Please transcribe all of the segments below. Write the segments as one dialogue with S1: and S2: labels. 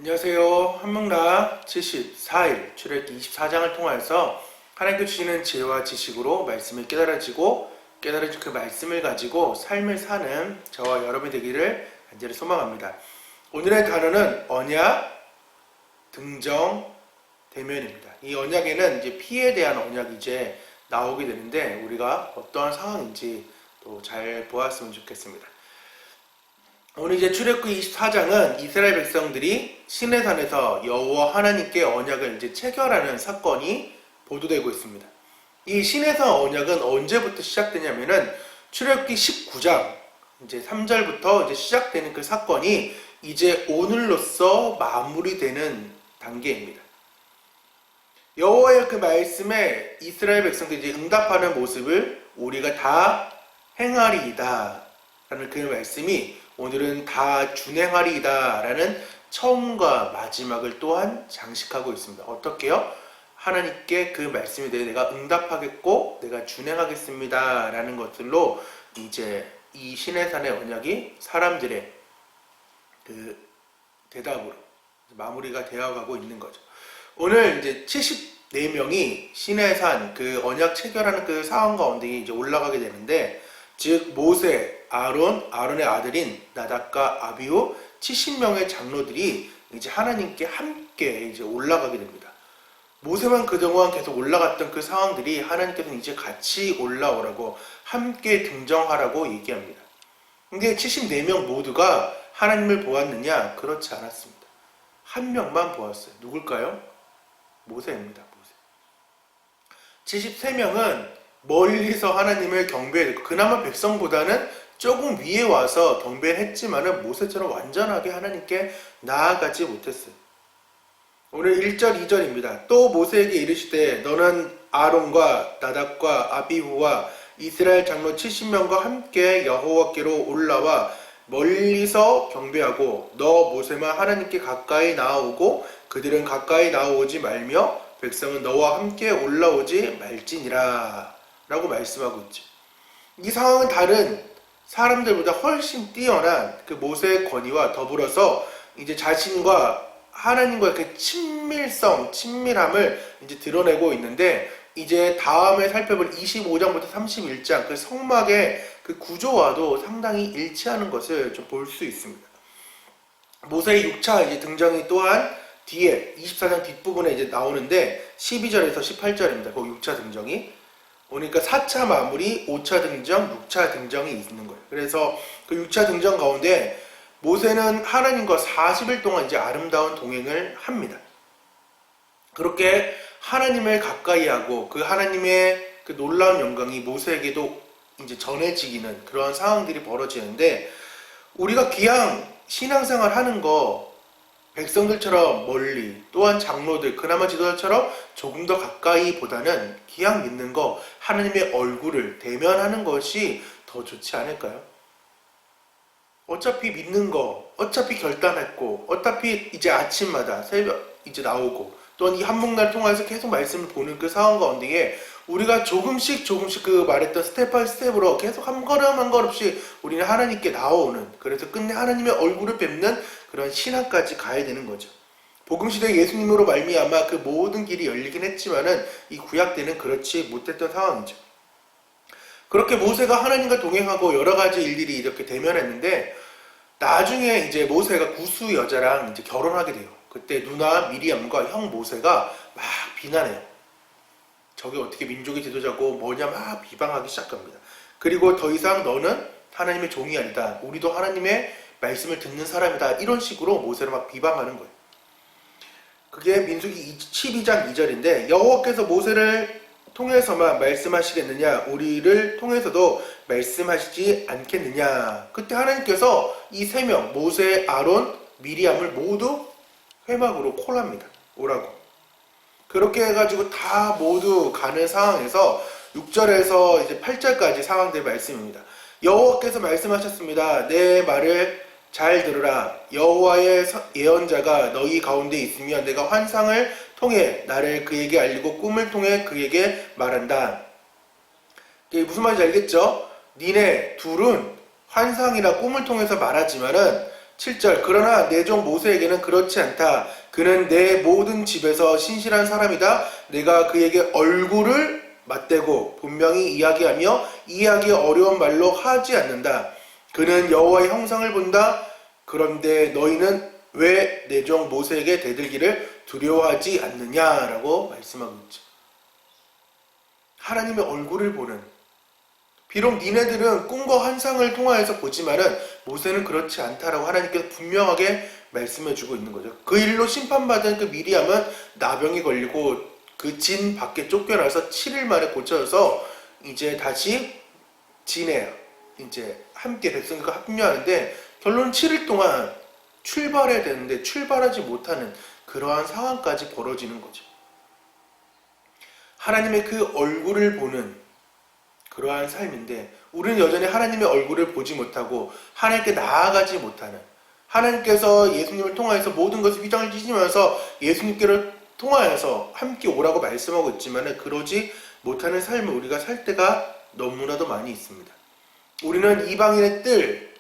S1: 안녕하세요. 한문나 74일 출애굽기 24장을 통하여서 하나님께 주시는 지혜와 지식으로 말씀을 깨달아진 그 말씀을 가지고 삶을 사는 저와 여러분이 되기를 간절히 소망합니다. 오늘의 단어는 언약, 등정, 대면입니다. 이 언약에는 이제 피에 대한 언약이 이제 나오게 되는데 우리가 어떠한 상황인지 또 잘 보았으면 좋겠습니다. 오늘 이제 출애굽기 24장은 이스라엘 백성들이 시내산에서 여호와 하나님께 언약을 이제 체결하는 사건이 보도되고 있습니다. 이 시내산 언약은 언제부터 시작되냐면은 출애굽기 19장 이제 3절부터 이제 시작되는 그 사건이 이제 오늘로써 마무리되는 단계입니다. 여호와의 그 말씀에 이스라엘 백성들이 이제 응답하는 모습을 우리가 다 행하리이다 라는 그 말씀이 오늘은 다 준행하리이다 라는 처음과 마지막을 또한 장식하고 있습니다. 어떻게요? 하나님께 그 말씀에 대해 내가 응답하겠고 내가 준행하겠습니다 라는 것들로 이제 이 시내산의 언약이 사람들의 그 대답으로 마무리가 되어가고 있는 거죠. 오늘 이제 74명이 시내산 그 언약 체결하는 그 상황 가운데 이제 올라가게 되는데, 즉 모세, 아론의 아들인 나답과 아비후 70명의 장로들이 이제 하나님께 함께 이제 올라가게 됩니다. 모세만 그동안 계속 올라갔던 그 상황들이 하나님께서는 이제 같이 올라오라고 함께 등정하라고 얘기합니다. 근데 74명 모두가 하나님을 보았느냐? 그렇지 않았습니다. 한 명만 보았어요. 누굴까요? 모세입니다. 모세. 73명은 멀리서 하나님을 경배했고 그나마 백성보다는 조금 위에 와서 경배를 했지만은 모세처럼 완전하게 하나님께 나아가지 못했어요. 오늘 1절 2절입니다. 또 모세에게 이르시되 너는 아론과 나답과 아비후와 이스라엘 장로 70명과 함께 여호와께로 올라와 멀리서 경배하고 너 모세만 하나님께 가까이 나아오고 그들은 가까이 나아오지 말며 백성은 너와 함께 올라오지 말지니라 라고 말씀하고 있죠. 이 상황은 다른 사람들보다 훨씬 뛰어난 그 모세의 권위와 더불어서 이제 자신과 하나님과의 그 친밀함을 이제 드러내고 있는데, 이제 다음에 살펴볼 25장부터 31장 그 성막의 그 구조와도 상당히 일치하는 것을 좀 볼 수 있습니다. 모세의 6차 이제 등장이 또한 뒤에 24장 뒷부분에 이제 나오는데 12절에서 18절입니다. 그 6차 등정이. 그러니까 4차 마무리, 5차 등정, 6차 등정이 있는 거예요. 그래서 그 6차 등정 가운데 모세는 하나님과 40일 동안 이제 아름다운 동행을 합니다. 그렇게 하나님을 가까이 하고 그 하나님의 그 놀라운 영광이 모세에게도 이제 전해지기는 그런 상황들이 벌어지는데, 우리가 기왕 신앙생활 하는 거 백성들처럼 멀리, 또한 장로들, 그나마 지도자처럼 조금 더 가까이 보다는 기왕 믿는 거 하나님의 얼굴을 대면하는 것이 더 좋지 않을까요? 어차피 믿는 거, 어차피 결단했고, 어차피 이제 아침마다 새벽 이제 나오고, 또한 이 한목날 통해서 계속 말씀을 보는 그 상황 가운데에 우리가 조금씩 그 말했던 스텝 바이 스텝으로 계속 한 걸음 한 걸음씩 우리는 하나님께 나오는, 그래서 끝내 하나님의 얼굴을 뵙는 그런 신앙까지 가야 되는 거죠. 복음시대 예수님으로 말미암아 그 모든 길이 열리긴 했지만은 이 구약 때는 그렇지 못했던 상황이죠. 그렇게 모세가 하나님과 동행하고 여러 가지 일들이 이렇게 대면했는데, 나중에 이제 모세가 구스 여자랑 이제 결혼하게 돼요. 그때 누나 미리암과 형 모세가 막 비난해요. 저게 어떻게 민족의 지도자고 뭐냐 막 비방하기 시작합니다. 그리고 더 이상 너는 하나님의 종이 아니다. 우리도 하나님의 말씀을 듣는 사람이다. 이런 식으로 모세를 막 비방하는 거예요. 그게 민수기 12장 2절인데 여호와께서 모세를 통해서만 말씀하시겠느냐? 우리를 통해서도 말씀하시지 않겠느냐? 그때 하나님께서 이 세 명, 모세, 아론, 미리암을 모두 회막으로 콜합니다. 오라고. 그렇게 해가지고 다 모두 가는 상황에서 6절에서 이제 8절까지 상황들 말씀입니다. 여호와께서 말씀하셨습니다. 내 말을 잘 들으라. 여호와의 예언자가 너희 가운데 있으면 내가 환상을 통해 나를 그에게 알리고 꿈을 통해 그에게 말한다. 이게 무슨 말인지 알겠죠? 니네 둘은 환상이나 꿈을 통해서 말하지만은 7절 그러나 내 종 모세에게는 그렇지 않다. 그는 내 모든 집에서 신실한 사람이다. 내가 그에게 얼굴을 맞대고 분명히 이야기하며 이해하기 어려운 말로 하지 않는다. 그는 여호와의 형상을 본다. 그런데 너희는 왜 내 종 모세에게 대들기를 두려워하지 않느냐라고 말씀하고 있죠. 하나님의 얼굴을 보는, 비록 니네들은 꿈과 환상을 통하여서 보지만은 모세는 그렇지 않다라고 하나님께서 분명하게 말씀해주고 있는 거죠. 그 일로 심판받은 그 미리암은 나병이 걸리고 그 진 밖에 쫓겨나서 7일 만에 고쳐져서 이제 다시 진에 이제 함께 백성들과 합류하는데 결론은 7일 동안 출발해야 되는데 출발하지 못하는 그러한 상황까지 벌어지는 거죠. 하나님의 그 얼굴을 보는 그러한 삶인데 우리는 여전히 하나님의 얼굴을 보지 못하고 하나님께 나아가지 못하는, 하나님께서 예수님을 통하여서 모든 것을 휘장을 찢으면서 예수님께로 통하여서 함께 오라고 말씀하고 있지만 그러지 못하는 삶을 우리가 살 때가 너무나도 많이 있습니다. 우리는 이방인의 뜰,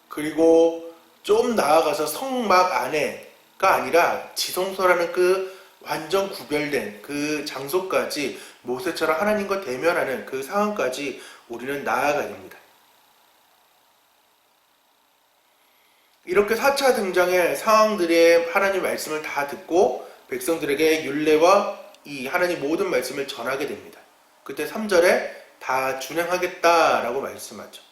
S1: 그리고 좀 나아가서 성막 안에가 아니라 지성소라는 그 완전 구별된 그 장소까지 모세처럼 하나님과 대면하는 그 상황까지 우리는 나아가야 됩니다. 이렇게 4차 등장의 상황들의 하나님 말씀을 다 듣고 백성들에게 율례와 이 하나님 모든 말씀을 전하게 됩니다. 그때 3절에 다 준행하겠다라고 말씀하죠.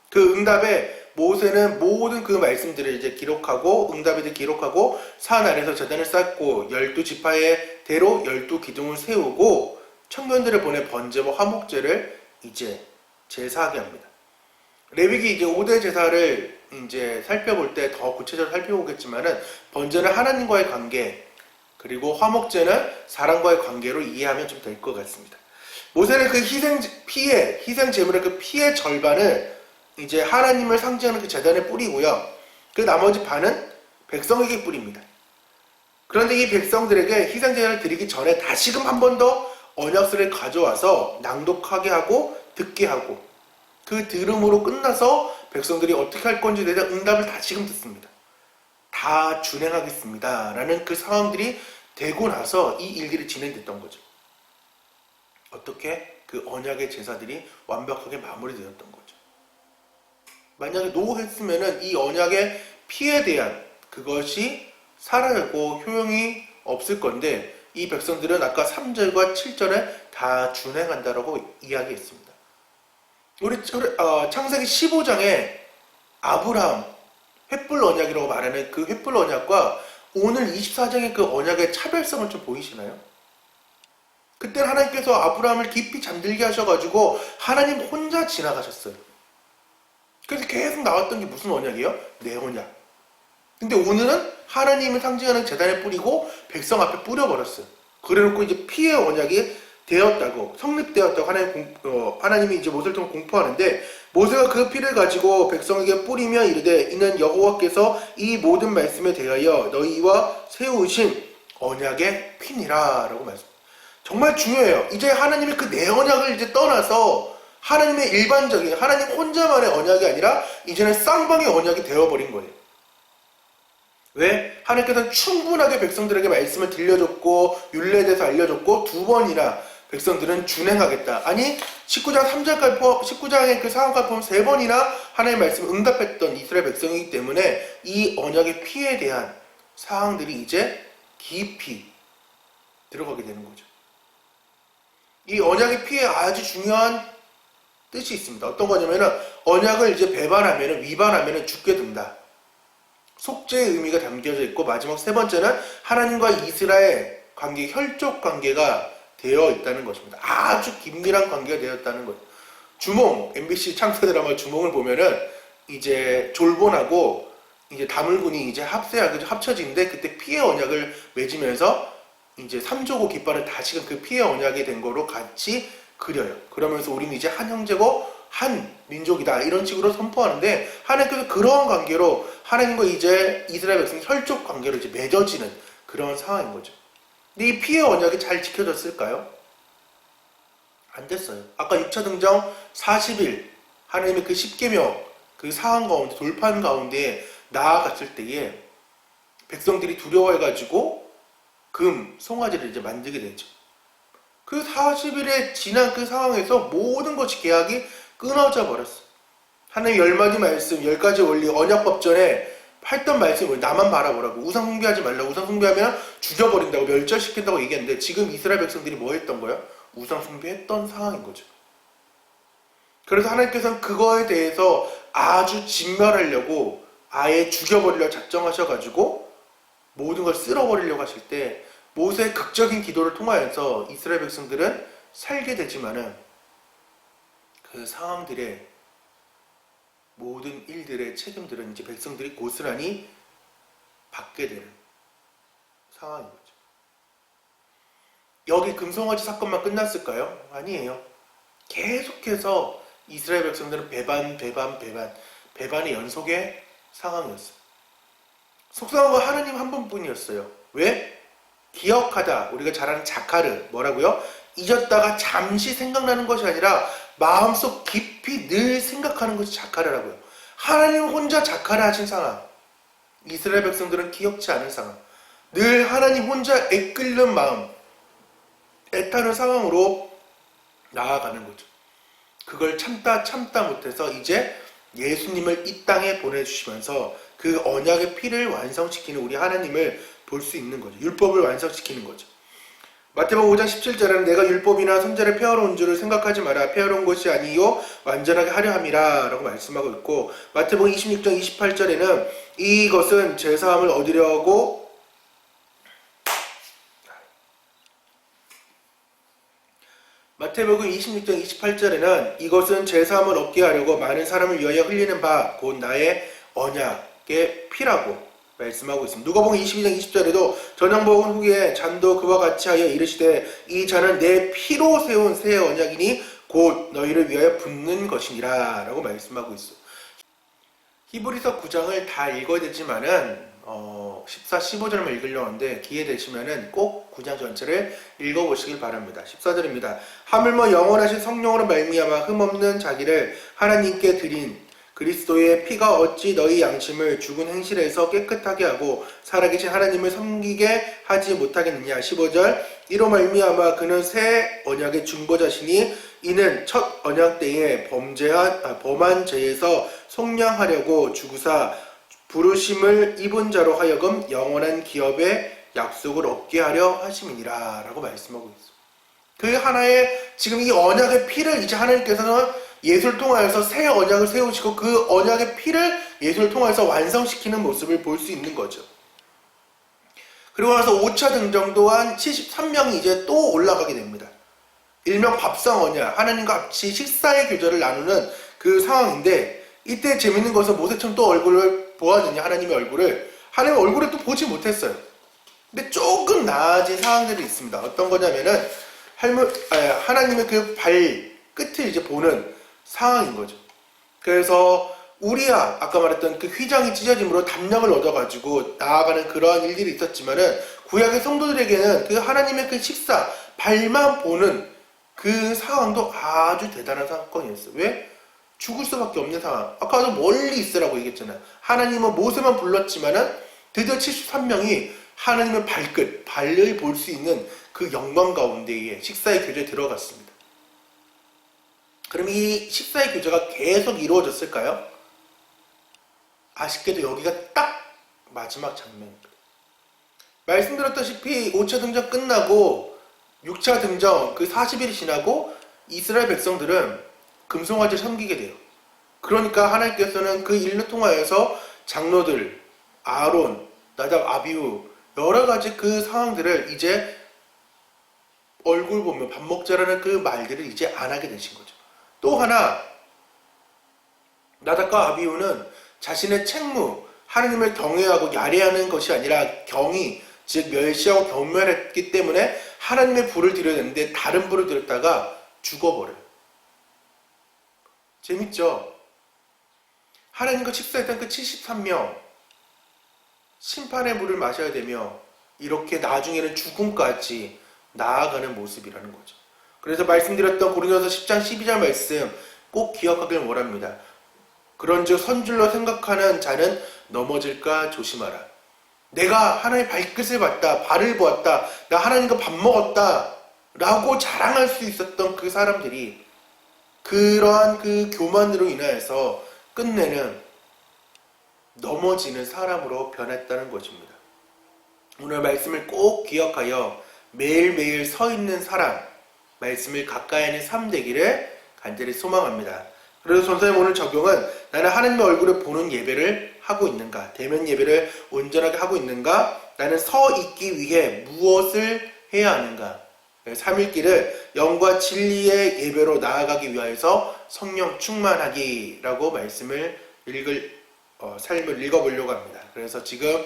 S1: 그 응답에 모세는 모든 그 말씀들을 이제 기록하고 응답을 기록하고 산 아래서 제단을 쌓고 12지파의 대로 12기둥을 세우고 청년들을 보내 번제와 화목제를 이제 제사하게 합니다. 레위기 이제 5대 제사를 이제 살펴볼 때 더 구체적으로 살펴보겠지만은 번제는 하나님과의 관계, 그리고 화목제는 사람과의 관계로 이해하면 좀 될 것 같습니다. 모세는 그 희생 제물의 그 피의 절반을 이제 하나님을 상징하는 그 제단에 뿌리고요. 그 나머지 반은 백성에게 뿌립니다. 그런데 이 백성들에게 희생 제단을 드리기 전에 다시금 한 번 더 언약서를 가져와서 낭독하게 하고 듣게 하고 그 들음으로 끝나서 백성들이 어떻게 할 건지에 대한 응답을 다시금 듣습니다. 다 준행하겠습니다 라는 그 상황들이 되고 나서 이 일들이 진행됐던 거죠. 어떻게? 그 언약의 제사들이 완벽하게 마무리되었던 거죠. 만약에 노했으면은 이 언약의 피에 대한 그것이 사라지고 효용이 없을 건데 이 백성들은 아까 3절과 7절에 다 준행한다라고 이야기했습니다. 우리 창세기 15장에 아브라함 횃불 언약이라고 말하는 그 횃불 언약과 오늘 24장의 그 언약의 차별성을 좀 보이시나요? 그때 하나님께서 아브라함을 깊이 잠들게 하셔가지고 하나님 혼자 지나가셨어요. 그래서 계속 나왔던 게 무슨 언약이에요? 내 언약. 근데 오늘은 하나님을 상징하는 제단에 뿌리고 백성 앞에 뿌려버렸어요. 그래놓고 이제 피의 언약이 되었다고, 성립되었다고 하나님이 이제 모세를 통해 공포하는데 모세가 그 피를 가지고 백성에게 뿌리며 이르되 이는 여호와께서 이 모든 말씀에 대하여 너희와 세우신 언약의 피니라 라고 말씀. 정말 중요해요. 이제 하나님의 그 내 언약을 이제 떠나서 하나님의 일반적인 하나님 혼자만의 언약이 아니라 이제는 쌍방의 언약이 되어버린 거예요. 왜? 하나님께서는 충분하게 백성들에게 말씀을 들려줬고 율례에 대해서 알려줬고 2번이나 백성들은 준행하겠다. 아니 19장의 그 상황까지 보면 3번이나 하나님의 말씀을 응답했던 이스라엘 백성이기 때문에 이 언약의 피에 대한 사항들이 이제 깊이 들어가게 되는 거죠. 이 언약의 피에 아주 중요한 뜻이 있습니다. 어떤 거냐면은 언약을 이제 배반하면은 위반하면은 죽게 된다. 속죄의 의미가 담겨져 있고 마지막 3번째는 하나님과 이스라엘 관계, 혈족 관계가 되어 있다는 것입니다. 아주 긴밀한 관계가 되어 있다는 것. 주몽, MBC 창세 드라마 주몽을 보면은 이제 졸본하고 이제 다물군이 이제 합쳐지는데 그때 피의 언약을 맺으면서 이제 3조고 깃발을 다시금 그 피의 언약이 된 거로 같이 그려요. 그러면서 우리는 이제 한 형제고 한 민족이다 이런 식으로 선포하는데 하나님께서 그러한 관계로 하나님과 이제 이스라엘 백성 혈족 관계로 이제 맺어지는 그런 상황인 거죠. 근데 이 피의 언약이 잘 지켜졌을까요? 안 됐어요. 아까 6차 등장 40일 하나님의 그 10계명 그 상황 가운데 돌판 가운데 나아갔을 때에 백성들이 두려워해가지고 송아지를 이제 만들게 되죠. 그 40일에 지난 그 상황에서 모든 것이 계약이 끊어져 버렸어. 하나님 10마디 말씀, 10가지 원리, 언약법전에 했던 말씀을 나만 바라보라고, 우상 숭배하지 말라고, 우상 숭배하면 죽여버린다고, 멸절시킨다고 얘기했는데 지금 이스라엘 백성들이 뭐 했던 거야? 우상 숭배했던 상황인 거죠. 그래서 하나님께서는 그거에 대해서 아주 진멸하려고 아예 죽여버리려고 작정하셔가지고 모든 걸 쓸어버리려고 하실 때 모세의 극적인 기도를 통하여서 이스라엘 백성들은 살게 되지만은 그 상황들의 모든 일들의 책임들은 이제 백성들이 고스란히 받게 되는 상황인 거죠. 여기 금송아지 사건만 끝났을까요? 아니에요. 계속해서 이스라엘 백성들은 배반의 연속의 상황이었어요. 속상한 건 하나님 한 분뿐이었어요. 왜? 기억하다, 우리가 잘 아는 자카르, 뭐라고요? 잊었다가 잠시 생각나는 것이 아니라 마음속 깊이 늘 생각하는 것이 자카르라고요. 하나님 혼자 자카르 하신 상황, 이스라엘 백성들은 기억지 않은 상황, 늘 하나님 혼자 애끓는 마음, 애타는 상황으로 나아가는 거죠. 그걸 참다 못해서 이제 예수님을 이 땅에 보내주시면서 그 언약의 피를 완성시키는 우리 하나님을 볼 수 있는 거죠. 율법을 완성시키는 거죠. 마태복음 5장 17절에는 내가 율법이나 선지자를 폐하러 온 줄을 생각하지 마라. 폐하러 온 것이 아니요 완전하게 하려 함이라 라고 말씀하고 있고, 마태복음 26장 28절에는 이것은 제사함을 얻으려고 마태복음 26장 28절에는 이것은 제사함을 얻게 하려고 많은 사람을 위하여 흘리는 바 곧 나의 언약의 피라고 말씀하고 있습니다. 누가복음 22장 20절에도 저녁 먹은 후에 잔도 그와 같이 하여 이르시되 이 잔은 내 피로 세운 새 언약이니 곧 너희를 위하여 붓는 것이니라 라고 말씀하고 있어요. 히브리서 9장을 다 읽어야 되지만은 14, 15절만 읽으려고 하는데 기회 되시면은 꼭 9장 전체를 읽어보시길 바랍니다. 14절입니다. 하물며 영원하신 성령으로 말미암아 흠없는 자기를 하나님께 드린 그리스도의 피가 어찌 너희 양심을 죽은 행실에서 깨끗하게 하고 살아계신 하나님을 섬기게 하지 못하겠느냐. 15절 이로 말미암아 그는 새 언약의 중보자시니 이는 첫 언약 때에 범한 죄에서 속량하려고 주구사 부르심을 입은 자로 하여금 영원한 기업의 약속을 얻게 하려 하심이니라 라고 말씀하고 있어요. 그 하나의 지금 이 언약의 피를 이제 하나님께서는 예수를 통하여서 새 언약을 세우시고 그 언약의 피를 예수를 통하여서 완성시키는 모습을 볼 수 있는 거죠. 그리고 나서 5차 등정 또한 73명이 이제 또 올라가게 됩니다. 일명 밥상 언약, 하나님과 같이 식사의 교제를 나누는 그 상황인데, 이때 재밌는 것은 모세처럼 또 얼굴을 보았느냐, 하나님의 얼굴을 또 보지 못했어요. 근데 조금 나아진 상황들이 있습니다. 어떤 거냐면은 하나님의 그 발 끝을 이제 보는 상황인 거죠. 그래서 우리야 아까 말했던 그 휘장이 찢어짐으로 담력을 얻어가지고 나아가는 그러한 일들이 있었지만은 구약의 성도들에게는 그 하나님의 그 식사 발만 보는 그 상황도 아주 대단한 사건이었어요. 왜? 죽을 수밖에 없는 상황. 아까도 멀리 있으라고 얘기했잖아요. 하나님은 모세만 불렀지만은 드디어 73명이 하나님의 발을 볼 수 있는 그 영광 가운데에 식사의 교제에 들어갔습니다. 그럼 이 식사의 교제가 계속 이루어졌을까요? 아쉽게도 여기가 딱 마지막 장면입니다. 말씀드렸다시피 5차 등정 끝나고 6차 등정 그 40일이 지나고 이스라엘 백성들은 금송아지를 섬기게 돼요. 그러니까 하나님께서는 그 일을 통하여서 장로들, 아론, 나답, 아비후 여러 가지 그 상황들을 이제 얼굴 보며 밥 먹자라는 그 말들을 이제 안 하게 되신 거죠. 또 하나, 나답과 아비후는 자신의 책무, 하나님을 경외하고 야례하는 것이 아니라 경의, 즉 멸시하고 경멸했기 때문에 하나님의 불을 드려야 되는데 다른 불을 드렸다가 죽어버려요. 재밌죠? 하나님과 식사했던 그 73명 심판의 물을 마셔야 되며 이렇게 나중에는 죽음까지 나아가는 모습이라는 거죠. 그래서 말씀드렸던 고린도서 10장 12절 말씀 꼭 기억하길 원합니다. 그런즉 선줄로 생각하는 자는 넘어질까 조심하라. 내가 하나님의 발끝을 봤다, 발을 보았다, 나 하나님과 밥 먹었다 라고 자랑할 수 있었던 그 사람들이 그러한 그 교만으로 인하여서 끝내는 넘어지는 사람으로 변했다는 것입니다. 오늘 말씀을 꼭 기억하여 매일매일 서 있는 사람, 말씀을 가까이 하는 삶 되기를 간절히 소망합니다. 그래서 전사님 오늘 적용은 나는 하나님의 얼굴을 보는 예배를 하고 있는가, 대면 예배를 온전하게 하고 있는가, 나는 서 있기 위해 무엇을 해야 하는가. 3일길을 영과 진리의 예배로 나아가기 위하여서 성령 충만하기라고 말씀을 삶을 읽어보려고 합니다. 그래서 지금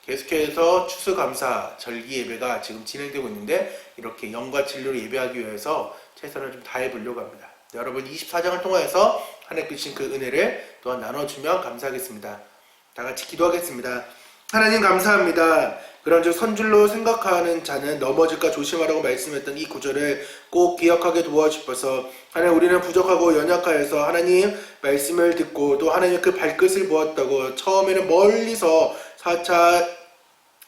S1: 계속해서 추수감사 절기 예배가 지금 진행되고 있는데 이렇게 영과 진리로 예배하기 위해서 최선을 좀 다해보려고 합니다. 여러분 24장을 통하여서 하나님께 주신 그 은혜를 또한 나눠주면 감사하겠습니다. 다 같이 기도하겠습니다. 하나님 감사합니다. 그런즉 선줄로 생각하는 자는 넘어질까 조심하라고 말씀했던 이 구절을 꼭 기억하게 도와주셔서 하나님 우리는 부족하고 연약하여서 하나님 말씀을 듣고 또 하나님의 그 발끝을 보았다고 처음에는 멀리서 4차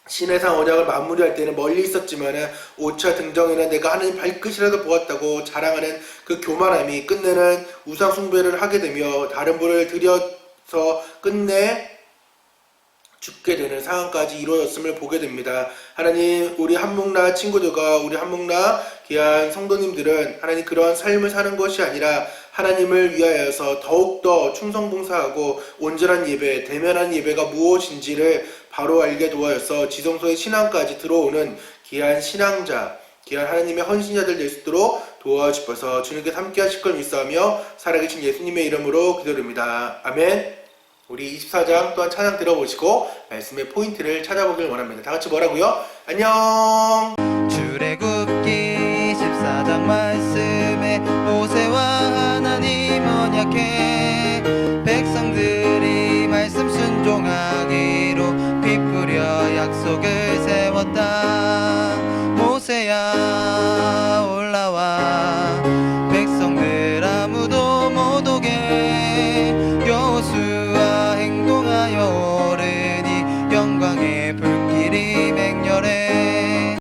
S1: 신해상 언약을 마무리할 때는 멀리 있었지만은 5차 등정에는 내가 하나님 발끝이라도 보았다고 자랑하는 그 교만함이 끝내는 우상 숭배를 하게 되며 다른 분을 들여서 끝내 죽게 되는 상황까지 이루어졌음을 보게 됩니다. 하나님 우리 한목나 친구들과 우리 한목나 귀한 성도님들은 하나님 그러한 삶을 사는 것이 아니라 하나님을 위하여서 더욱더 충성봉사하고 온전한 예배, 대면한 예배가 무엇인지를 바로 알게 도와여서 지성소의 신앙까지 들어오는 귀한 신앙자, 귀한 하나님의 헌신자들 될 수 있도록 도와주셔서 주님께 함께 하실 걸 믿사하며 살아계신 예수님의 이름으로 기도드립니다. 아멘. 우리 24장 또한 찬양 들어보시고 말씀의 포인트를 찾아보길 원합니다. 다 같이 뭐라고요? 안녕.
S2: 출애굽기 14장 말씀에 모세와 하나님 언약해 백성들이 말씀 순종하기로 피 뿌려 약속을 세웠다.